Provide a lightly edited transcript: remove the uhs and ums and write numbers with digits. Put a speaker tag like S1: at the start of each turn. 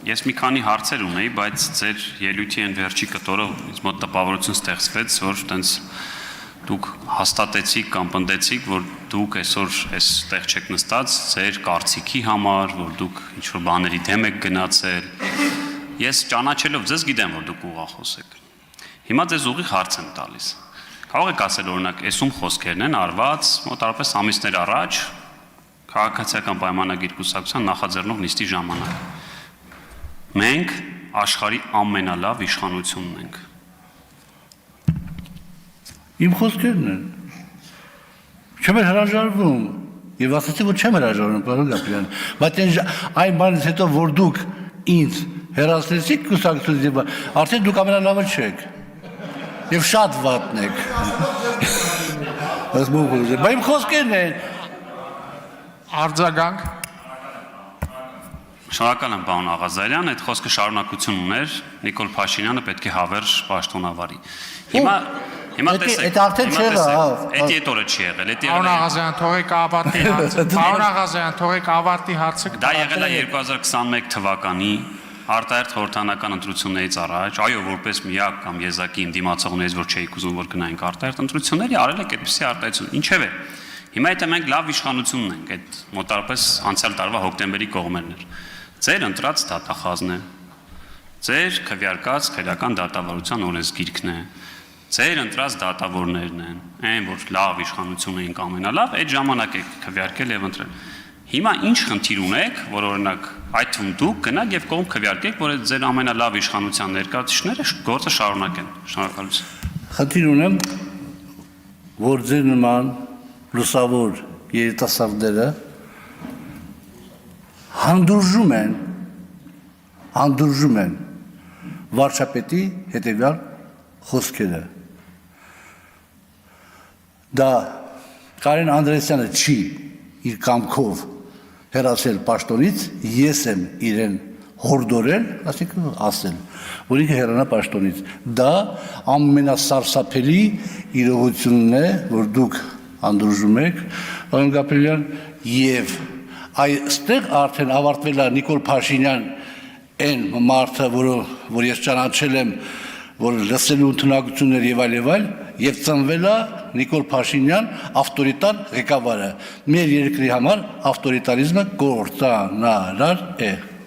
S1: Ես մի քանի հարցեր ունեի, բայց ձեր ելույթի այն վերջի կտորը ինձ մոտ տպավորություն ստեղծվեց, որ տենց դուք հաստատեցիք կամ պնդեցիք, որ դուք այսօր այստեղ չեք նստած ձեր կարծիքի համար, որ դուք ինչ-որ բաների դեմ եք գնացել։ Ես ճանաչելով ձեզ գիտեմ, որ դուք ուղղախոս եք։ Հիմա ձեզ ուղիղ հարց եմ տալիս։ Կարող եք ասել օրինակ, այսում խոսքերն են արված մոտավորապես ամիսներ առաջ քաղաքացիական պայմանագիր կուսակցության նախաձեռնող նիստի ժամանակ։ Մենք աշխարհի ամենալավ իշխանությունն ենք։
S2: Իմ խոսքերն են։ Չեմ հրաժարվում եւ ասացի, որ չեմ հրաժարվում, պարոն Գաբրիելյան, բայց այն բանից հետո որ դուք ինձ հերացրեցիք կուսակցությունից, արդեն դուք ամենալավը չեք։ Եվ շատ վատն եք։ Բայց իմ խոսքերն են։
S3: Արձագանք։
S1: Շնորհակալ եմ, պարոն Աղազարյան, այդ խոսքը շարունակություն ուներ, Նիկոլ Փաշինյանը պետք է հավերժ պաշտոնավարի։ Հիմա տեսեք։
S2: Այդ արդեն չեղավ։
S1: Այդ ետորը չի եղել, այդ
S3: Պարոն
S1: եղել։
S3: Աղազարյան, թողեք ավարտի հարցը։ Պարոն Աղազարյան, թողեք ավարտի հարցը։
S1: Դա եղել է 2021 թվականի արտահերթ խորհրդանական ընտրություններից առաջ, այո, որպես միակ կամ եզակի իմ դիմացողներից, որ չէի ուզում, որ գնայինք արտահերթ ընտրությունների, արել եք այդպիսի արտահայտություն։ Ինչևէ, հիմա եթե մենք լավ իշխանությունն ենք, այդ մոտավորապես անցյալ տարվա հոկտեմբերի կողմերն էր։ Ձեր ընտրած դատախազն է, ձեր քվեարկած քրեական դատավարության օրենսգիրքն է, ձեր ընտրած դատավորներն են, այն որ լավ իշխանություն էինք ամենալավ, այդ ժամանակ եք քվեարկել եւ ընտրել։ Հիմա ինչ խնդիր ունեք, որ օրինակ այդ թվում դուք գնաք եւ կողմ քվեարկեք, որ այդ ձեր ամենալավ իշխանության ներկայացուցիչները գործը շարունակեն։ Շնորհակալություն։
S2: Խնդիր ունեմ, որ ձեր նման լուսավոր երիտասարդները հանդուրժում են վարչապետի հետևյալ խոսքերը։ Դա Կարեն Անդրեասյանը չի իր կամքով հեռացել պաշտոնից, ես եմ իրեն հորդորել, ասիկն ասել, որ ինքը հեռանա պաշտոնից։ Դա ամենասարսափելի իրողությունն է, որ դուք հանդուրժում եք, պարոն Գաբրիելյան, եւ այստեղ արդեն ավարտվել է Նիկոլ Փաշինյան այն մարդը, որ ես ճանաչել եմ, որ լսելու ընդունակություններ եւ այլ, եւ ծնվել է Նիկոլ Փաշինյան ավտորիտար ղեկավարը։ Մեր երկրի համար ավտորիտարիզմը կործանարար է։